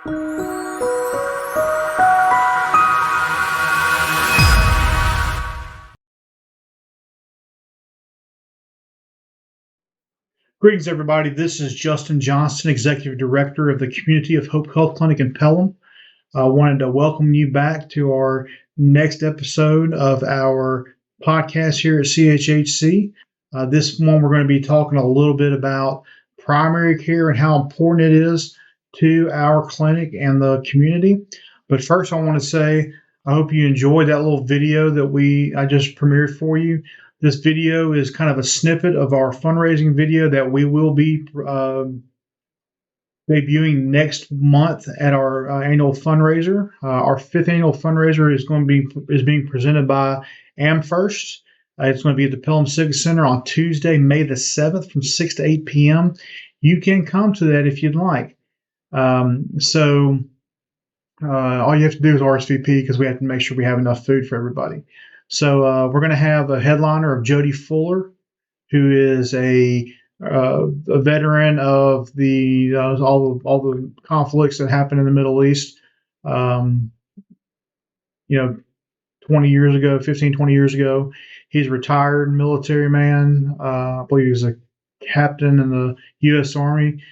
Greetings, everybody. This is Johnston, Executive Director of the Community of Hope Health Clinic in Pelham. I wanted to welcome you back to our next episode of our podcast here at CHHC. This one, we're going to be talking a little bit about primary care and how important it is to our clinic and the community. But first, I want to say I hope you enjoyed that little video that I just premiered for you. This video is kind of a snippet of our fundraising video that we will be debuting next month at our annual fundraiser. Our fifth annual fundraiser is being presented by AmFirst. It's going to be at the Pelham Civic Center on Tuesday, May the 7th from 6 to 8 p.m. You can come to that if you'd like. All you have to do is RSVP because we have to make sure we have enough food for everybody. So we're going to have a headliner of Jody Fuller, who is a veteran of the all the conflicts that happened in the Middle East. 20 years ago, 15, 20 years ago. He's a retired military man. I believe he was a captain in the U.S. Army.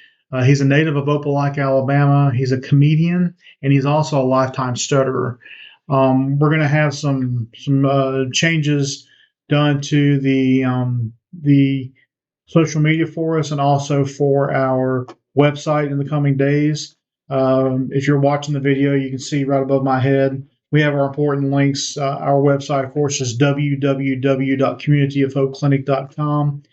He's a native of Opelika, Alabama. He's a comedian, and he's also a lifetime stutterer. We're going to have some changes done to the social media for us and also for our website in the coming days. If you're watching the video, you can see right above my head, we have our important links. Our website, of course, is www.communityofhopeclinic.com,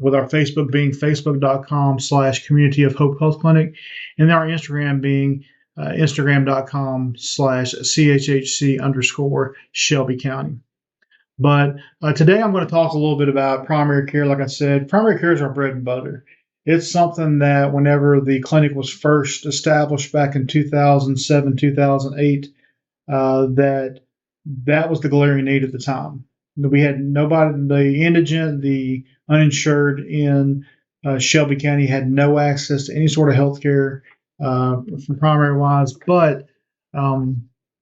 with our Facebook being facebook.com/Community of Hope Health Clinic, and our Instagram being Instagram.com/CHHC_Shelby County. But today I'm going to talk a little bit about primary care. Like I said, primary care is our bread and butter. It's something that whenever the clinic was first established back in 2007, 2008, that was the glaring need at the time. We had nobody, the indigent, the uninsured in Shelby County had no access to any sort of health care from primary wise, but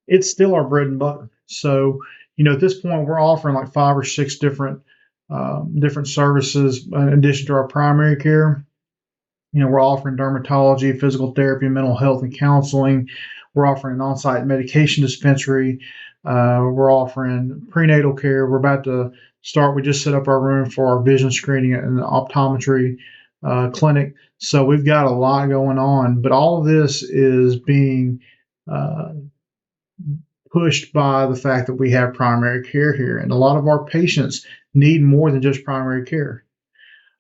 it's still our bread and butter. So, at this point, we're offering like 5 or 6 different services in addition to our primary care. We're offering dermatology, physical therapy, mental health, and counseling. We're offering an on-site medication dispensary. We're offering prenatal care. We're about to start. We just set up our room for our vision screening and the optometry clinic. So we've got a lot going on, but all of this is being pushed by the fact that we have primary care here. And a lot of our patients need more than just primary care.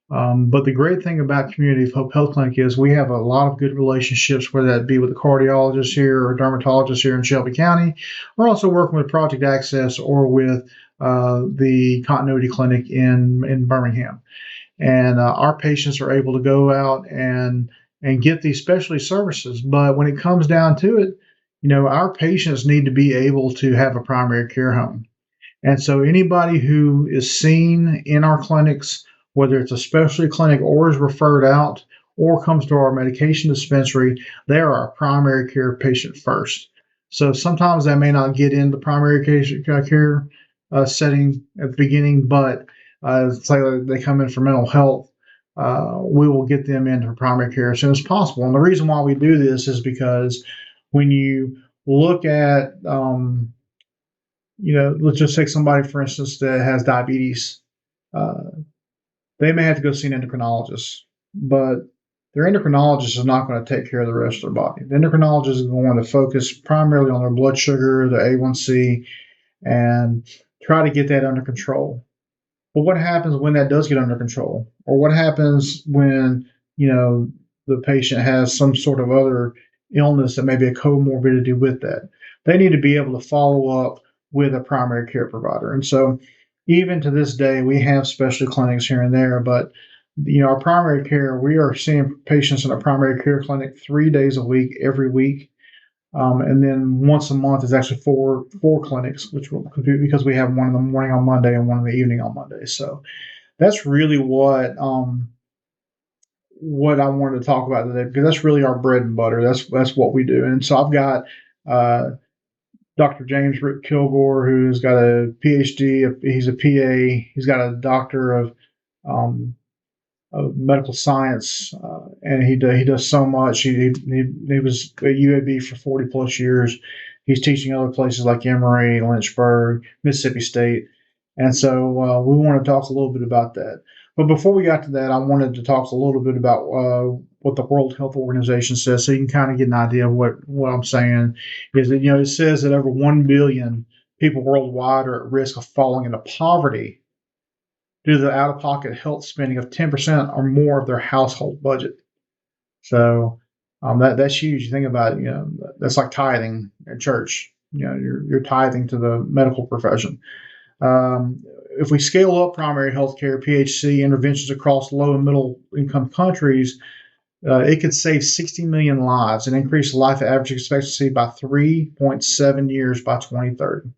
But the great thing about Community of Hope Health Clinic is we have a lot of good relationships, whether that be with a cardiologist here or a dermatologist here in Shelby County. We're also working with Project Access or with the Continuity Clinic in Birmingham. And our patients are able to go out and get these specialty services. But when it comes down to it, our patients need to be able to have a primary care home. And so anybody who is seen in our clinics, whether it's a specialty clinic or is referred out or comes to our medication dispensary, they are our primary care patient first. So sometimes they may not get in the primary care setting at the beginning, but say they come in for mental health, we will get them into primary care as soon as possible. And the reason why we do this is because when you look at, let's just take somebody, for instance, that has diabetes. They may have to go see an endocrinologist, but their endocrinologist is not going to take care of the rest of their body. The endocrinologist is going to focus primarily on their blood sugar, the A1C, and try to get that under control. But what happens when that does get under control? Or what happens when, the patient has some sort of other illness that may be a comorbidity with that? They need to be able to follow up with a primary care provider. And so even to this day, we have specialty clinics here and there, but our primary care, we are seeing patients in a primary care clinic 3 days a week, every week. And then once a month is actually four clinics, which will be because we have one in the morning on Monday and one in the evening on Monday. So that's really what what I wanted to talk about today, because that's really our bread and butter. That's what we do. And so I've got Dr. James Rick Kilgore, who's got a PhD. He's a PA. He's got a doctor um, of medical science, and he does so much. He was at UAB for 40 plus years. He's teaching other places like Emory, Lynchburg, Mississippi State, and so we want to talk a little bit about that. But before we got to that, I wanted to talk a little bit about what the World Health Organization says, so you can kind of get an idea of what I'm saying. Is that it says that over 1 billion people worldwide are at risk of falling into poverty due to the out-of-pocket health spending of 10% or more of their household budget. So that's huge. You think about it, that's like tithing at church. You're tithing to the medical profession. If we scale up primary health care, PHC interventions across low and middle income countries, it could save 60 million lives and increase life average expectancy by 3.7 years by 2030.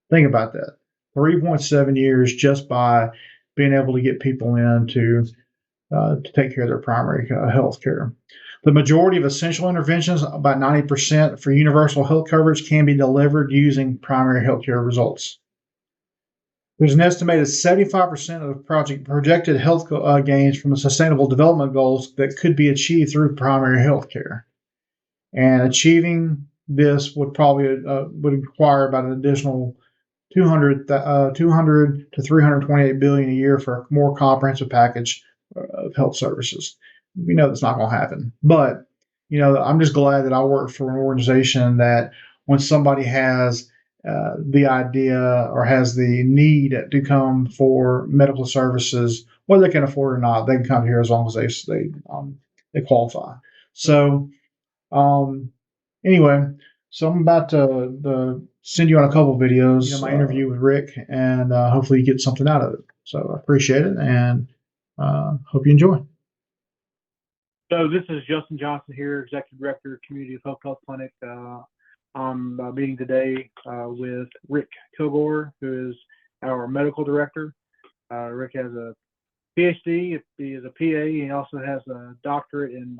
Think about that. 3.7 years just by being able to get people in to take care of their primary health care. The majority of essential interventions, about 90% for universal health coverage, can be delivered using primary health care results. There's an estimated 75% of projected health gains from the Sustainable Development Goals that could be achieved through primary health care. And achieving this would probably would require about an additional 200 to 328 billion a year for a more comprehensive package of health services. We know that's not going to happen, but I'm just glad that I work for an organization that when somebody has the idea or has the need to come for medical services, whether they can afford it or not, they can come here as long as they qualify. So anyway, so I'm about to send you on a couple videos, my interview with Rick, and hopefully you get something out of it. So I appreciate it, and hope you enjoy. So this is Johnston here, Executive Director, Community of Hope Health Clinic. I'm meeting today with Rick Kilgore, who is our Medical Director. Rick has a PhD, he is a PA, he also has a doctorate in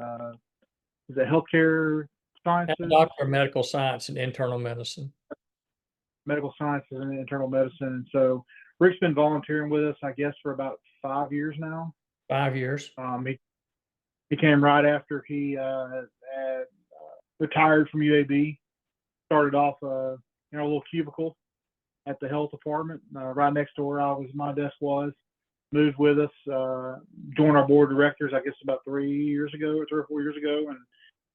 healthcare sciences? Doctor of Medical Science and Internal Medicine. Medical Sciences and Internal Medicine. And so Rick's been volunteering with us, I guess, for about 5 years now. 5 years. He came right after he had retired from UAB. Started off a little cubicle at the health department right next to where my desk was. Moved with us, joined our board of directors, I guess about 3 years ago, 3 or 4 years ago,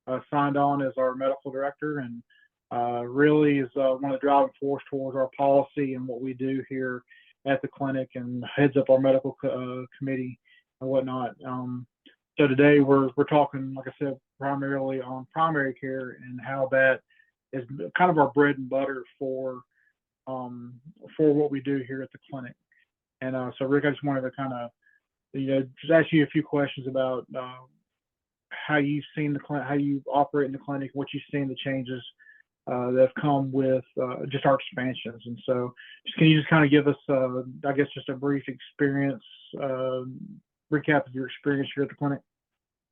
and signed on as our medical director, and really is one of the driving force towards our policy and what we do here at the clinic, and heads up our medical committee and whatnot. So today we're talking, like I said, primarily on primary care and how that is kind of our bread and butter for what we do here at the clinic. And so Rick, I just wanted to kind of just ask you a few questions about how you've seen the clinic, how you operate in the clinic, what you've seen the changes that have come with just our expansions. And so can you just kind of give us, I guess, just a brief experience, recap of your experience here at the clinic?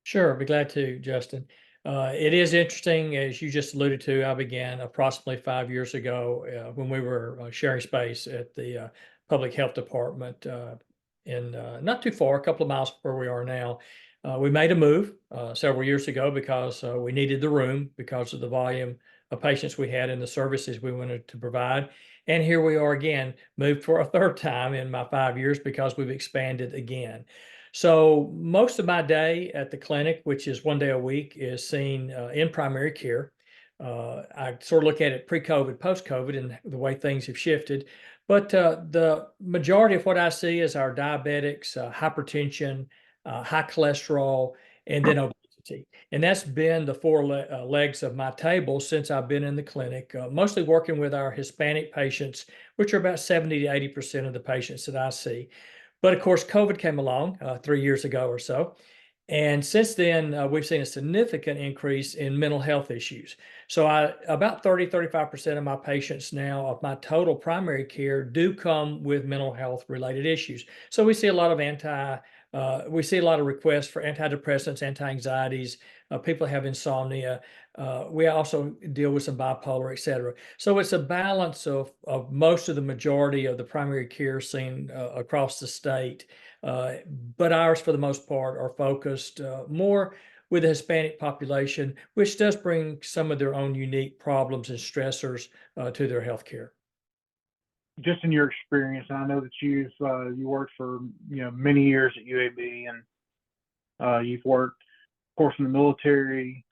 Sure, I'd be glad to, Justin. It is interesting, as you just alluded to. I began approximately 5 years ago when we were sharing space at the public health department in not too far, a couple of miles from where we are now. We made a move several years ago because we needed the room because of the volume of patients we had and the services we wanted to provide. And here we are again, moved for a third time in my 5 years because we've expanded again. So most of my day at the clinic, which is 1 day a week, is seen in primary care. I sort of look at it pre-COVID, post-COVID, and the way things have shifted. But the majority of what I see is our diabetics, hypertension, high cholesterol, and then obesity. And that's been the four legs of my table since I've been in the clinic, mostly working with our Hispanic patients, which are about 70 to 80% of the patients that I see. But of course, COVID came along 3 years ago or so. And since then, we've seen a significant increase in mental health issues. So about 35% of my patients now of my total primary care do come with mental health related issues. So we see a lot of We see a lot of requests for antidepressants, anti-anxieties. People have insomnia. We also deal with some bipolar, et cetera. So it's a balance of most of the majority of the primary care seen across the state. But ours, for the most part, are focused more with the Hispanic population, which does bring some of their own unique problems and stressors to their healthcare. Just in your experience, I know that you worked for many years at UAB, and you've worked, of course, in the military.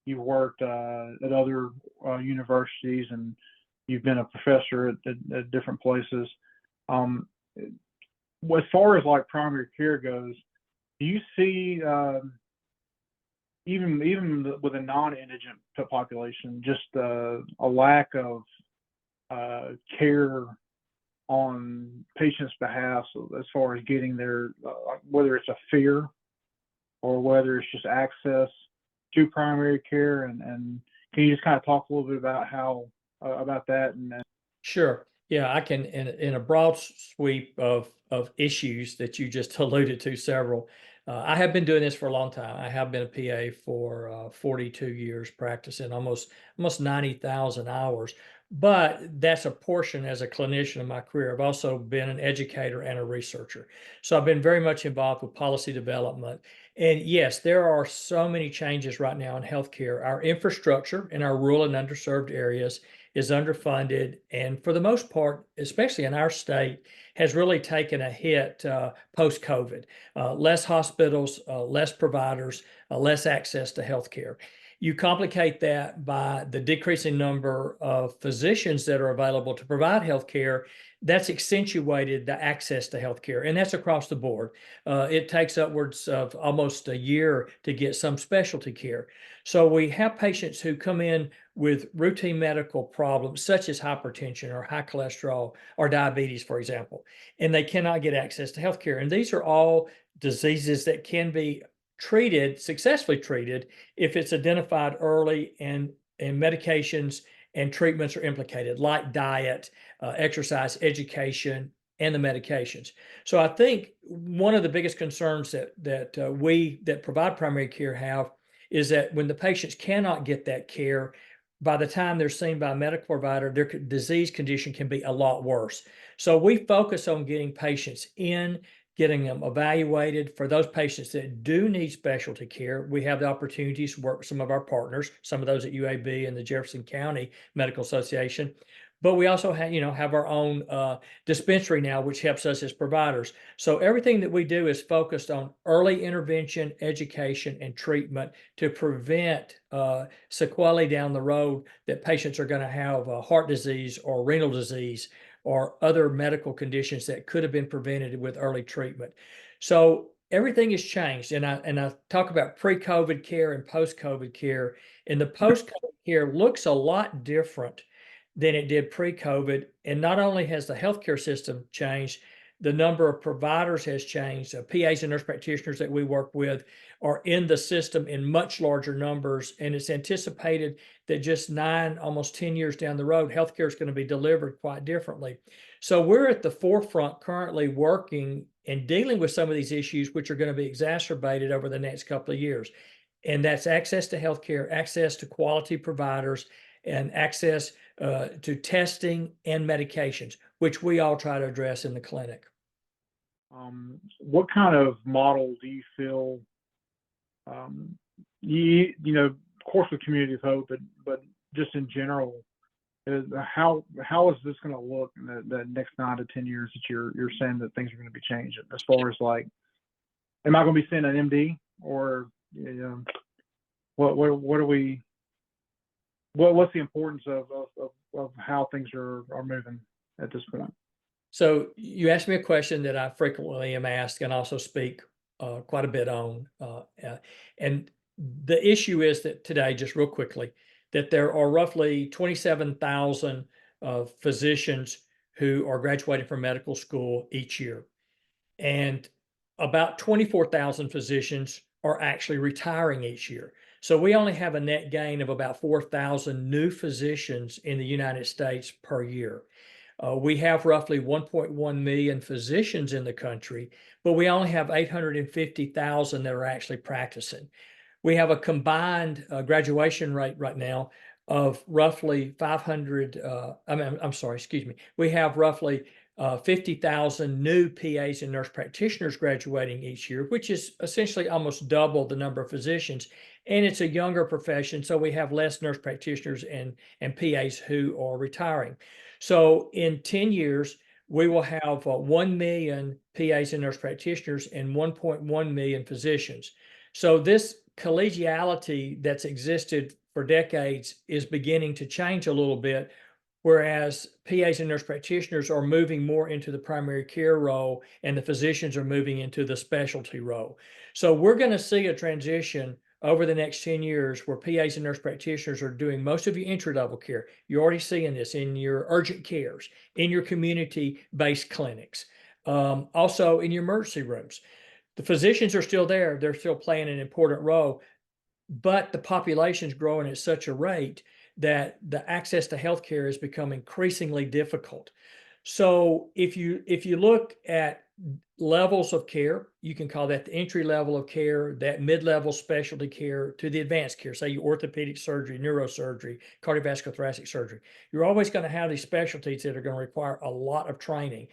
You've worked at other universities, and you've been a professor at different places. As far as like primary care goes, do you see even with a non-indigent population, just a lack of care on patients' behalf, so as far as getting their, whether it's a fear or whether it's just access to primary care, and can you just kind of talk a little bit about how about that? And Sure. Yeah, I can, in a broad sweep of issues that you just alluded to several. I have been doing this for a long time. I have been a PA for 42 years, practicing almost 90,000 hours. But that's a portion as a clinician of my career. I've also been an educator and a researcher. So I've been very much involved with policy development. And yes, there are so many changes right now in healthcare. Our infrastructure in our rural and underserved areas is underfunded, and for the most part, especially in our state, has really taken a hit post-COVID. Less hospitals, less providers, less access to healthcare. You complicate that by the decreasing number of physicians that are available to provide healthcare. That's accentuated the access to healthcare, and that's across the board. It takes upwards of almost a year to get some specialty care. So we have patients who come in with routine medical problems such as hypertension or high cholesterol or diabetes, for example, and they cannot get access to healthcare. And these are all diseases that can be successfully treated, if it's identified early and medications and treatments are implicated, like diet, exercise, education, and the medications. So I think one of the biggest concerns that we that provide primary care have is that when the patients cannot get that care, by the time they're seen by a medical provider, their disease condition can be a lot worse. So we focus on getting patients in, getting them evaluated. For those patients that do need specialty care, we have the opportunities to work with some of our partners, some of those at UAB and the Jefferson County Medical Association. But we also have our own dispensary now, which helps us as providers. So everything that we do is focused on early intervention, education, and treatment to prevent sequelae down the road that patients are going to have heart disease or renal disease or other medical conditions that could have been prevented with early treatment. So everything has changed. And I talk about pre-COVID care and post-COVID care. And the post-COVID care looks a lot different than it did pre-COVID. And not only has the healthcare system changed, the number of providers has changed. PAs and nurse practitioners that we work with are in the system in much larger numbers. And it's anticipated that just 9, almost 10 years down the road, healthcare is going to be delivered quite differently. So we're at the forefront currently working and dealing with some of these issues, which are going to be exacerbated over the next couple of years. And that's access to healthcare, access to quality providers, and access to testing and medications, which we all try to address in the clinic. What kind of model do you feel, of course, with Community of Hope, but just in general, how is this going to look in the next 9 to 10 years that you're saying that things are going to be changing? As far as like, am I going to be seeing an MD, or what are we? What's the importance of how things are moving at this point? So you asked me a question that I frequently am asked and also speak quite a bit on. And the issue is that today, just real quickly, that there are roughly 27,000 physicians who are graduating from medical school each year. And about 24,000 physicians are actually retiring each year. So we only have a net gain of about 4,000 new physicians in the United States per year. We have roughly 1.1 million physicians in the country, but we only have 850,000 that are actually practicing. We have a combined graduation rate right now of roughly 500. I'm sorry, excuse me. We have roughly 50,000 new PAs and nurse practitioners graduating each year, which is essentially almost double the number of physicians. And it's a younger profession, so we have less nurse practitioners and PAs who are retiring. So in 10 years, we will have 1 million PAs and nurse practitioners and 1.1 million physicians. So this collegiality that's existed for decades is beginning to change a little bit, whereas PAs and nurse practitioners are moving more into the primary care role and the physicians are moving into the specialty role. So we're going to see a transition over the next 10 years where PAs and nurse practitioners are doing most of your entry-level care. You're already seeing this in your urgent cares, in your community-based clinics, also in your emergency rooms. The physicians are still there. They're still playing an important role, but the population is growing at such a rate that the access to healthcare has become increasingly difficult. So if you look at levels of care, you can call that the entry level of care, that mid-level specialty care, to the advanced care, say your orthopedic surgery, neurosurgery, cardiovascular thoracic surgery. You're always going to have these specialties that are going to require a lot of training.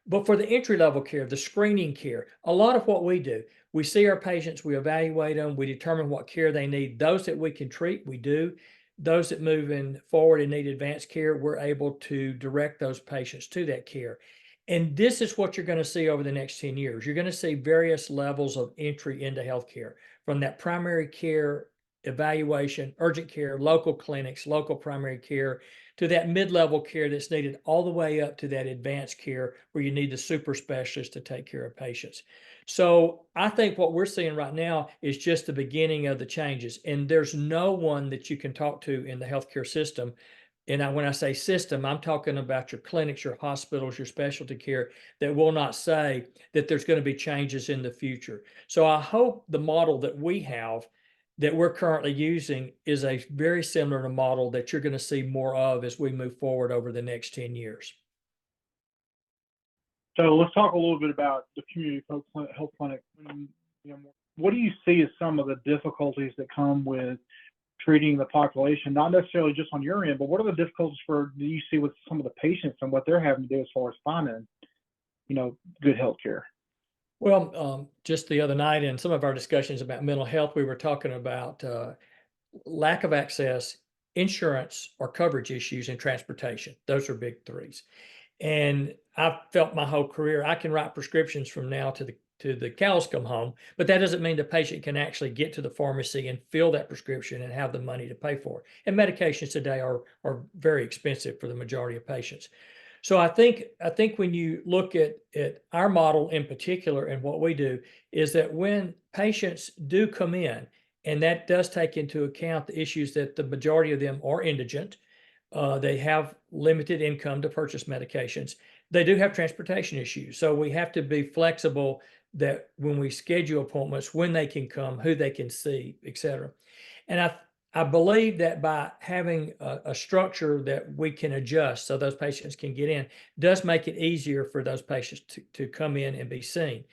But for the entry level care, the screening care, a lot of what we do, we see our patients, we evaluate them, we determine what care they need. Those that we can treat, we do. Those that move in forward and need advanced care, we're able to direct those patients to that care. And this is what you're going to see over the next 10 years. You're going to see various levels of entry into healthcare, from that primary care evaluation, urgent care, local clinics, local primary care, to that mid-level care that's needed all the way up to that advanced care where you need the super specialist to take care of patients. So I think what we're seeing right now is just the beginning of the changes. And there's no one that you can talk to in the healthcare system. And when I say system, I'm talking about your clinics, your hospitals, your specialty care, that will not say that there's going to be changes in the future. So I hope the model that we have, that we're currently using, is a very similar model that you're going to see more of as we move forward over the next 10 years. So let's talk a little bit about the community health clinic. What do you see as some of the difficulties that come with treating the population, not necessarily just on your end, but what are the difficulties do you see with some of the patients and what they're having to do as far as finding, good health care? Well, just the other night in some of our discussions about mental health, we were talking about lack of access, insurance or coverage issues, and transportation. Those are big threes. And I've felt my whole career, I can write prescriptions from now to the cows come home, but that doesn't mean the patient can actually get to the pharmacy and fill that prescription and have the money to pay for it. And medications today are very expensive for the majority of patients. So I think when you look at our model in particular and what we do, is that when patients do come in, and that does take into account the issues that the majority of them are indigent, they have limited income to purchase medications, they do have transportation issues. So we have to be flexible that when we schedule appointments, when they can come, who they can see, et cetera. And I believe that by having a structure that we can adjust so those patients can get in, does make it easier for those patients to come in and be seen.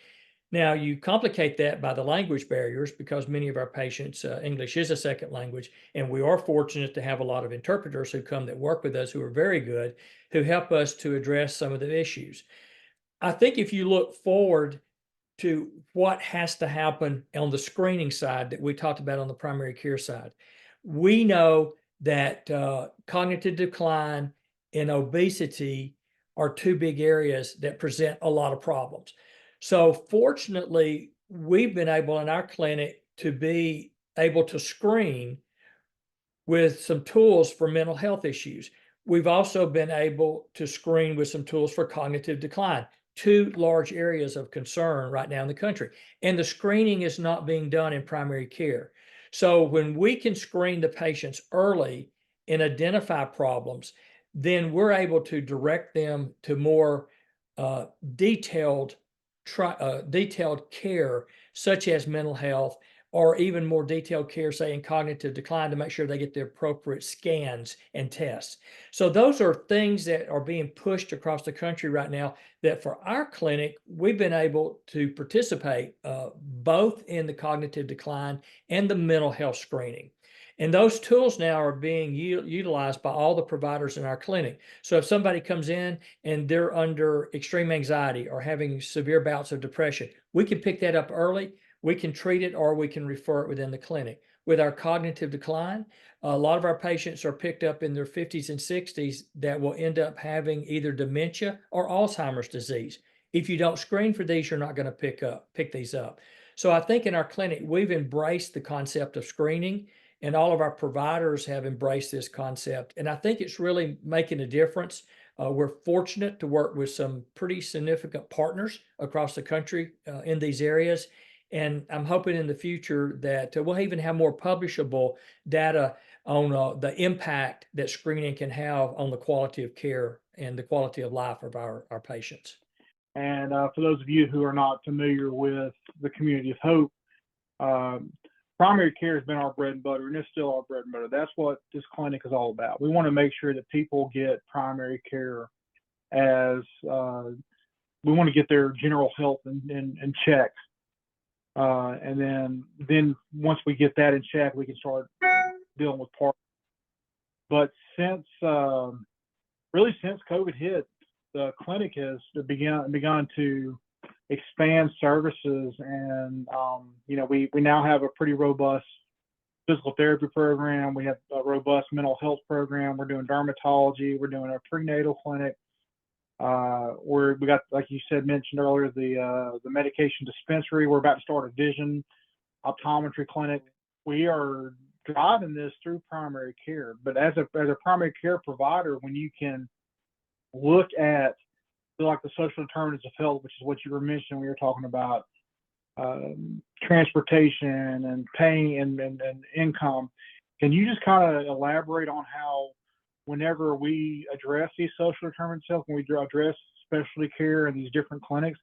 Now, you complicate that by the language barriers, because many of our patients, English is a second language, and we are fortunate to have a lot of interpreters who come that work with us who are very good, who help us to address some of the issues. I think if you look forward to what has to happen on the screening side that we talked about on the primary care side, we know that cognitive decline and obesity are two big areas that present a lot of problems. So fortunately, we've been able in our clinic to be able to screen with some tools for mental health issues. We've also been able to screen with some tools for cognitive decline, two large areas of concern right now in the country. And the screening is not being done in primary care. So when we can screen the patients early and identify problems, then we're able to direct them to more detailed care, such as mental health, or even more detailed care, say in cognitive decline, to make sure they get the appropriate scans and tests. So those are things that are being pushed across the country right now, that for our clinic, we've been able to participate both in the cognitive decline and the mental health screening. And those tools now are being utilized by all the providers in our clinic. So if somebody comes in and they're under extreme anxiety or having severe bouts of depression, we can pick that up early. We can treat it, or we can refer it within the clinic. With our cognitive decline, a lot of our patients are picked up in their 50s and 60s that will end up having either dementia or Alzheimer's disease. If you don't screen for these, you're not going to pick these up. So I think in our clinic, we've embraced the concept of screening, and all of our providers have embraced this concept. And I think it's really making a difference. We're fortunate to work with some pretty significant partners across the country in these areas. And I'm hoping in the future that we'll even have more publishable data on the impact that screening can have on the quality of care and the quality of life of our patients. And for those of you who are not familiar with the Community of Hope, primary care has been our bread and butter, and it's still our bread and butter. That's what this clinic is all about. We want to make sure that people get primary care as we want to get their general health in check. And then once we get that in check, we can start dealing with parts. But since COVID hit, the clinic has begun to expand services, and we now have a pretty robust physical therapy program. We have a robust mental health program. We're doing dermatology. We're doing a prenatal clinic. We got, like you mentioned earlier, the medication dispensary. We're about to start a vision optometry clinic. We are driving this through primary care, but as a primary care provider, when you can look at like the social determinants of health, which is what you were mentioning, we were talking about transportation and pay and income. Can you just kind of elaborate on how, whenever we address these social determinants of health, when we address specialty care and these different clinics,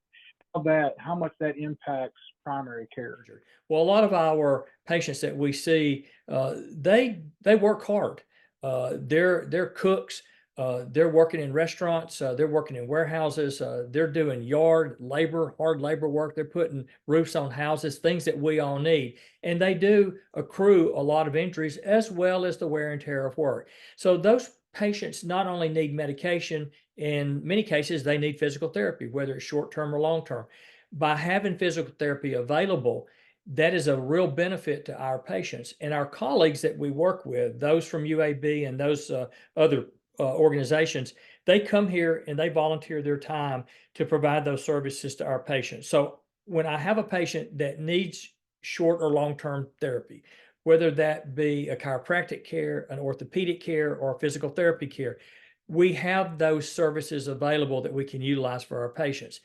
how much that impacts primary care? Well, a lot of our patients that we see, they work hard. They're cooks. They're working in restaurants. They're working in warehouses. They're doing hard labor work. They're putting roofs on houses, things that we all need. And they do accrue a lot of injuries, as well as the wear and tear of work. So those patients not only need medication, in many cases, they need physical therapy, whether it's short-term or long-term. By having physical therapy available, that is a real benefit to our patients. And our colleagues that we work with, those from UAB and those other organizations, they come here and they volunteer their time to provide those services to our patients. So when I have a patient that needs short or long-term therapy, whether that be a chiropractic care, an orthopedic care, or physical therapy care, we have those services available that we can utilize for our patients.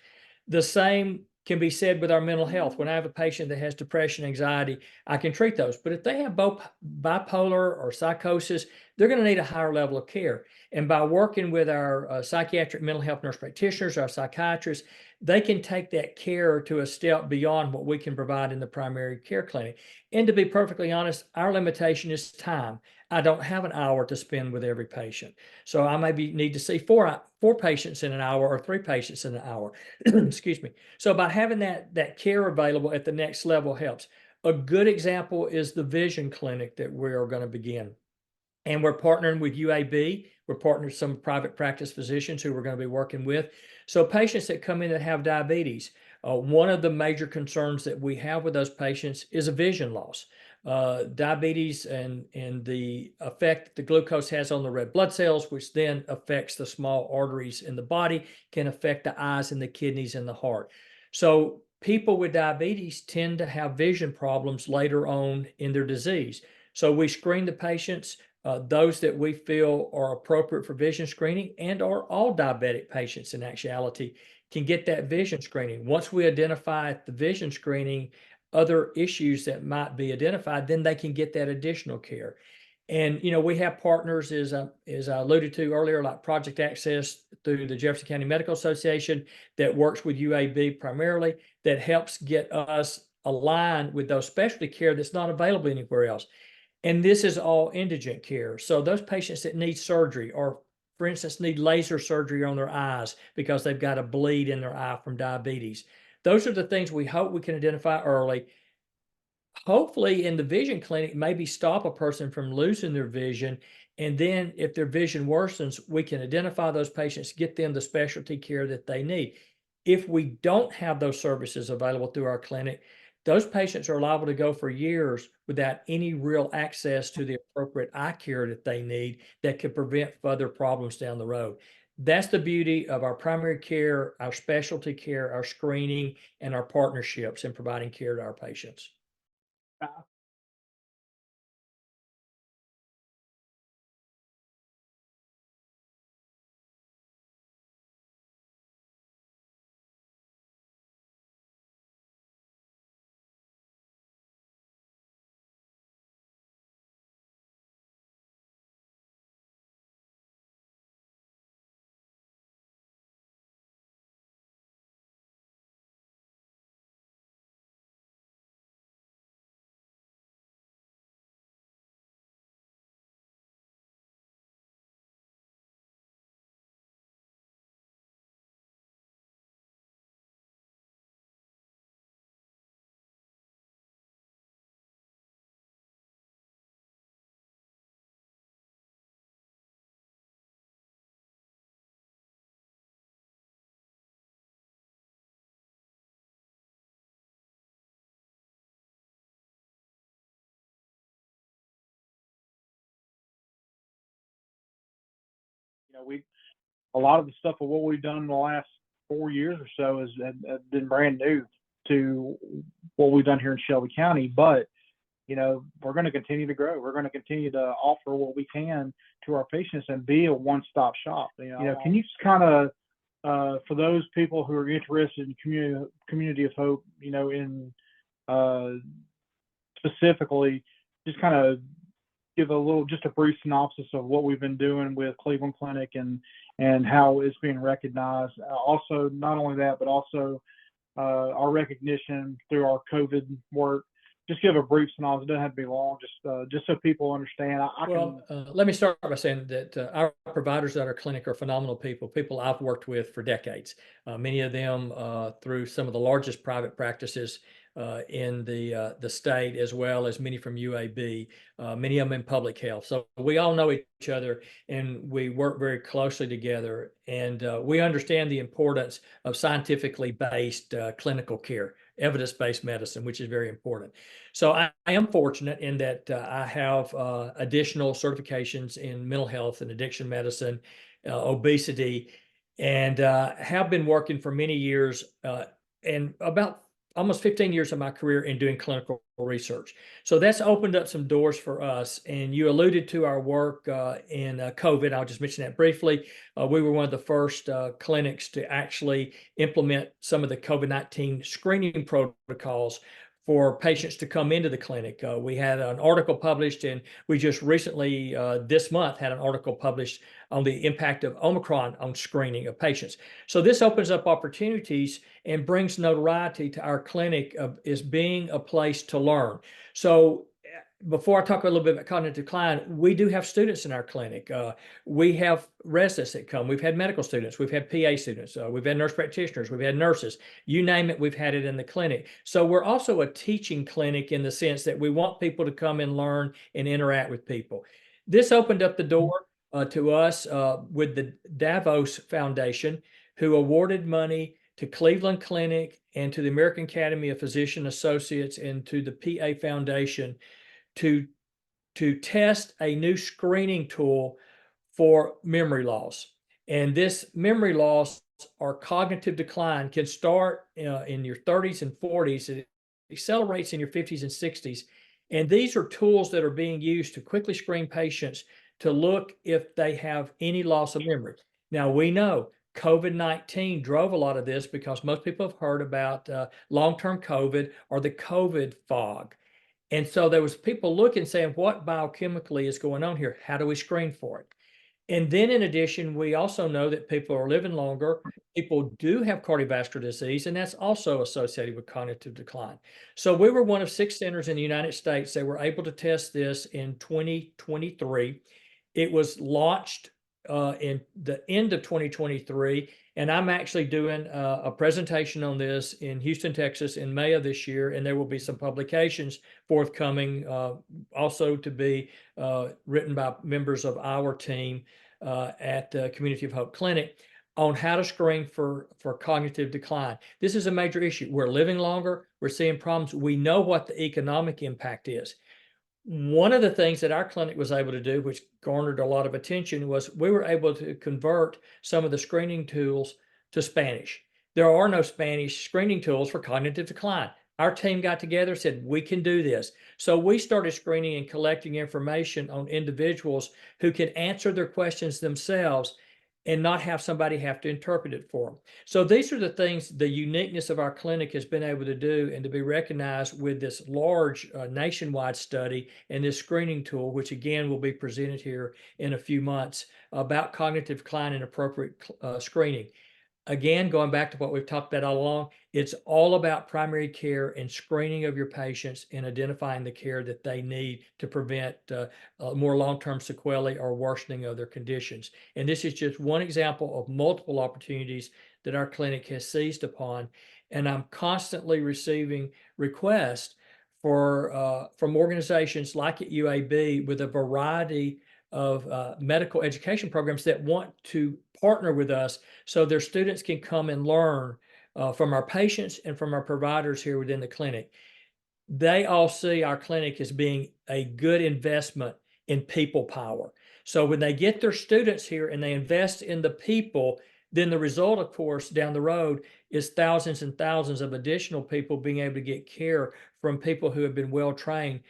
The same can be said with our mental health. When I have a patient that has depression, anxiety, I can treat those. But if they have both bipolar or psychosis, they're going to need a higher level of care. And by working with our psychiatric mental health nurse practitioners, our psychiatrists, they can take that care to a step beyond what we can provide in the primary care clinic. And to be perfectly honest, our limitation is time. I don't have an hour to spend with every patient. So I maybe need to see four patients in an hour or 3 patients in an hour. Excuse me. So by having that care available at the next level helps. A good example is the vision clinic that we are going to begin. And we're partnering with UAB. We're partnering with some private practice physicians who we're going to be working with. So patients that come in that have diabetes, one of the major concerns that we have with those patients is a vision loss. Diabetes and the effect the glucose has on the red blood cells, which then affects the small arteries in the body, can affect the eyes and the kidneys and the heart. So people with diabetes tend to have vision problems later on in their disease. So we screen the patients, those that we feel are appropriate for vision screening, and are all diabetic patients in actuality can get that vision screening. Once we identify at the vision screening other issues that might be identified, then they can get that additional care. And, we have partners, as I alluded to earlier, like Project Access through the Jefferson County Medical Association, that works with UAB primarily, that helps get us align with those specialty care that's not available anywhere else. And this is all indigent care. So those patients that need surgery, or for instance, need laser surgery on their eyes because they've got a bleed in their eye from diabetes. Those are the things we hope we can identify early. Hopefully in the vision clinic, maybe stop a person from losing their vision. And then if their vision worsens, we can identify those patients, get them the specialty care that they need. If we don't have those services available through our clinic, those patients are liable to go for years without any real access to the appropriate eye care that they need that could prevent further problems down the road. That's the beauty of our primary care, our specialty care, our screening, and our partnerships in providing care to our patients. A lot of the stuff of what we've done in the last 4 years or so has been brand new to what we've done here in Shelby County. But we're going to continue to grow. We're going to continue to offer what we can to our patients and be a one-stop shop. Can you just kind of, for those people who are interested in community of hope, in specifically, just kind of give just a brief synopsis of what we've been doing with Cleveland Clinic and how it's being recognized. Also, not only that, but also our recognition through our COVID work. Just give a brief synopsis. It doesn't have to be long. Just so people understand. Let me start by saying that our providers at our clinic are phenomenal people I've worked with for decades. Many of them through some of the largest private practices in the state, as well as many from UAB, many of them in public health. So we all know each other and we work very closely together. And we understand the importance of scientifically based clinical care, evidence-based medicine, which is very important. So I am fortunate in that I have additional certifications in mental health and addiction medicine, obesity, and have been working for many years and about almost 15 years of my career in doing clinical research. So that's opened up some doors for us. And you alluded to our work in COVID. I'll just mention that briefly. We were one of the first clinics to actually implement some of the COVID-19 screening protocols for patients to come into the clinic. We had an article published, and we just recently, this month, had an article published on the impact of Omicron on screening of patients. So this opens up opportunities and brings notoriety to our clinic as being a place to learn. So before I talk a little bit about cognitive decline, we do have students in our clinic. We have residents that come. We've had medical students. We've had PA students. We've had nurse practitioners. We've had nurses. You name it, we've had it in the clinic. So we're also a teaching clinic in the sense that we want people to come and learn and interact with people. This opened up the door to us with the Davos Foundation, who awarded money to Cleveland Clinic and to the American Academy of Physician Associates and to the PA Foundation to test a new screening tool for memory loss. And this memory loss or cognitive decline can start in your 30s and 40s. It accelerates in your 50s and 60s. And these are tools that are being used to quickly screen patients to look if they have any loss of memory. Now, we know COVID-19 drove a lot of this because most people have heard about long-term COVID or the COVID fog. And so there was people looking saying, what biochemically is going on here? How do we screen for it? And then in addition, we also know that people are living longer. People do have cardiovascular disease, and that's also associated with cognitive decline. So we were one of 6 centers in the United States that were able to test this in 2023. It was launched in the end of 2023, and I'm actually doing a presentation on this in Houston, Texas in May of this year, and there will be some publications forthcoming, also to be written by members of our team at the Community of Hope Clinic on how to screen for cognitive decline. This is a major issue. We're living longer. We're seeing problems. We know what the economic impact is. One of the things that our clinic was able to do, which garnered a lot of attention, was we were able to convert some of the screening tools to Spanish. There are no Spanish screening tools for cognitive decline. Our team got together and said, we can do this. So we started screening and collecting information on individuals who could answer their questions themselves and not have somebody have to interpret it for them. So these are the things, the uniqueness of our clinic has been able to do, and to be recognized with this large nationwide study and this screening tool, which again will be presented here in a few months, about cognitive decline and appropriate screening. Again, going back to what we've talked about all along, it's all about primary care and screening of your patients and identifying the care that they need to prevent more long-term sequelae or worsening of their conditions. And this is just one example of multiple opportunities that our clinic has seized upon. And I'm constantly receiving requests from organizations like at UAB with a variety of medical education programs that want to partner with us so their students can come and learn from our patients and from our providers here within the clinic. They all see our clinic as being a good investment in people power. So when they get their students here and they invest in the people, then the result, of course, down the road is thousands and thousands of additional people being able to get care from people who have been well trained.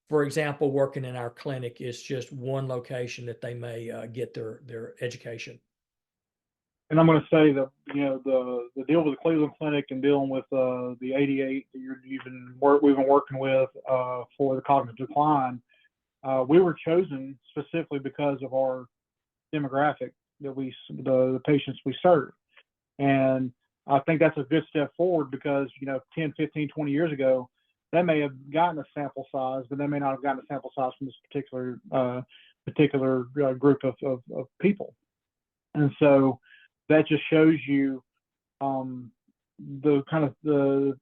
For example, working in our clinic is just one location that they may get their education. And I'm going to say that, you know, the deal with the Cleveland Clinic and dealing with the 88 that we've been working with for the cognitive decline, we were chosen specifically because of our demographic that the patients we serve. And I think that's a good step forward because, you know, 10, 15, 20 years ago, they may have gotten a sample size, but they may not have gotten a sample size from this particular group of people. And so that just shows you the kind of the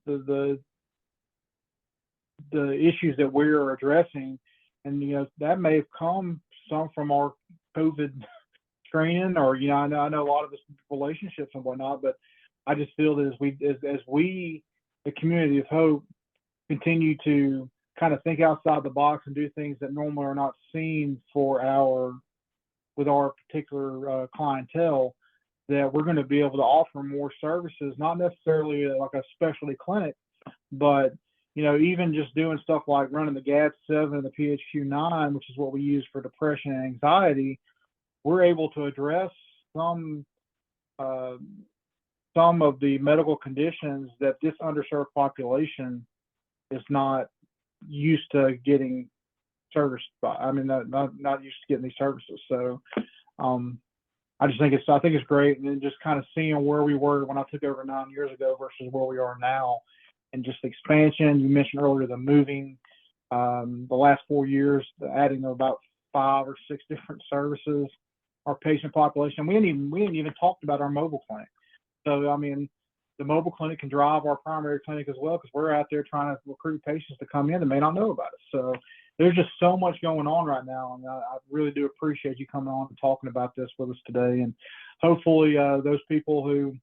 issues that we're addressing. And, you know, that may have come some from our COVID screening, or, you know, I know a lot of this relationships and whatnot, but I just feel that as we, the Community of Hope, continue to kind of think outside the box and do things that normally are not seen with our particular clientele, that we're going to be able to offer more services, not necessarily like a specialty clinic, but, you know, even just doing stuff like running the GAD-7 and the PHQ-9, which is what we use for depression and anxiety. We're able to address some of the medical conditions that this underserved population is not used to getting serviced by. I mean, not used to getting these services. So I think it's great. And then just kind of seeing where we were when I took over 9 years ago versus where we are now, and just the expansion. You mentioned earlier the moving, the last 4 years, adding about 5 or 6 different services, our patient population. We ain't even talked about our mobile clinic. So, I mean, the mobile clinic can drive our primary clinic as well, because we're out there trying to recruit patients to come in that may not know about it. So there's just so much going on right now, and I really do appreciate you coming on and talking about this with us today. And hopefully those people who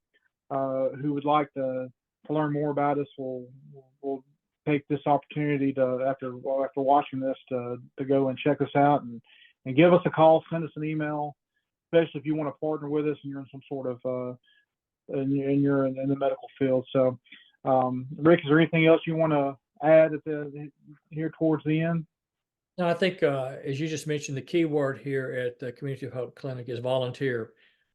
would like to learn more about us will take this opportunity to, after watching this, to go and check us out and give us a call, send us an email, especially if you want to partner with us and you're in some sort of and you're in the medical field. So, Rick, is there anything else you want to add here towards the end? No, I think as you just mentioned, the key word here at the Community of Hope Clinic is volunteer.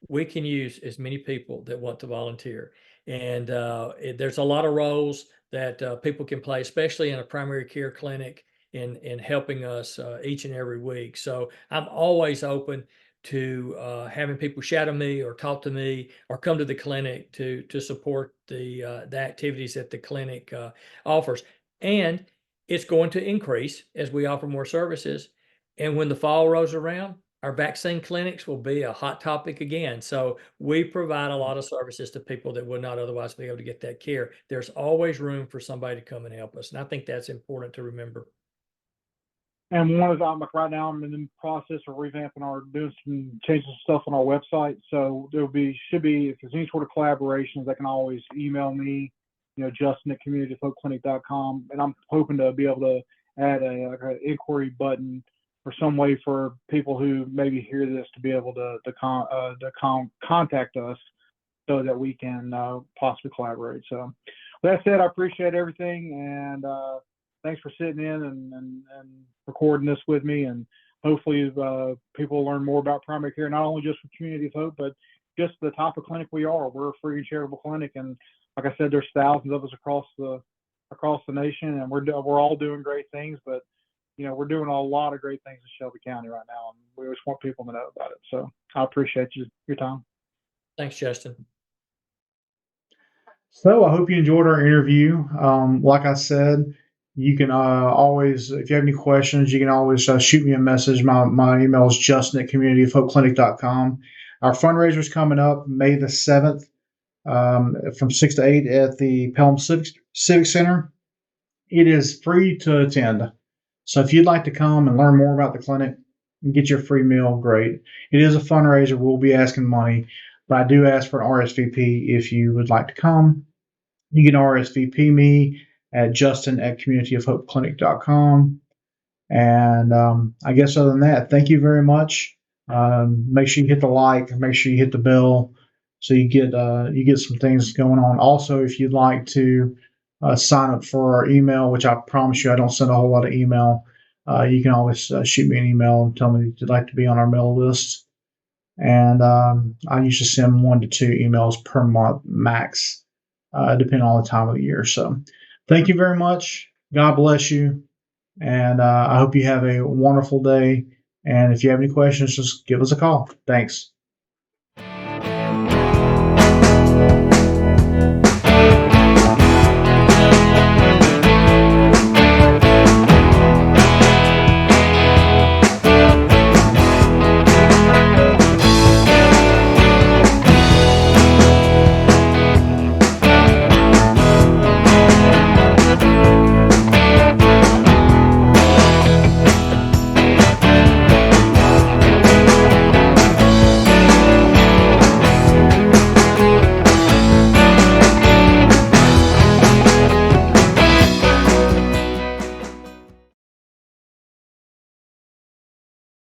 We can use as many people that want to volunteer. And there's a lot of roles that people can play, especially in a primary care clinic, in helping us each and every week. So I'm always open to having people shadow me or talk to me or come to the clinic to support the activities that the clinic offers. And it's going to increase as we offer more services. And when the fall rolls around, our vaccine clinics will be a hot topic again. So we provide a lot of services to people that would not otherwise be able to get that care. There's always room for somebody to come and help us. And I think that's important to remember. And one of them, like right now, I'm in the process of revamping doing some changes stuff on our website. So should be, if there's any sort of collaborations, they can always email me, Justin at communityofhopeclinic.com. And I'm hoping to be able to add an inquiry button or some way for people who maybe hear this to be able to contact us so that we can possibly collaborate. So with that said, I appreciate everything, and thanks for sitting in and recording this with me. And hopefully people will learn more about primary care, not only just for Community of Hope, but just the type of clinic we are. We're a free and charitable clinic, and like I said, there's thousands of us across the nation, and we're all doing great things. But we're doing a lot of great things in Shelby County right now, and we just want people to know about it. So I appreciate your time. Thanks, Justin. So I hope you enjoyed our interview. Like I said, you can always, if you have any questions, you can always shoot me a message. My email is justin@communityofhopeclinic.com. Our fundraiser is coming up May the 7th from 6 to 8 at the Pelham Civic Center. It is free to attend. So if you'd like to come and learn more about the clinic and get your free meal, great. It is a fundraiser. We'll be asking money, but I do ask for an RSVP if you would like to come. You can RSVP me at justin@communityofhopeclinic.com. And I guess other than that, thank you very much. Make sure you hit the like, make sure you hit the bell so you get some things going on. Also, if you'd like to sign up for our email, which I promise you I don't send a whole lot of email, you can always shoot me an email and tell me that you'd like to be on our mail list. And I usually send 1 to 2 emails per month max, depending on the time of the year. So thank you very much. God bless you. And I hope you have a wonderful day. And if you have any questions, just give us a call. Thanks.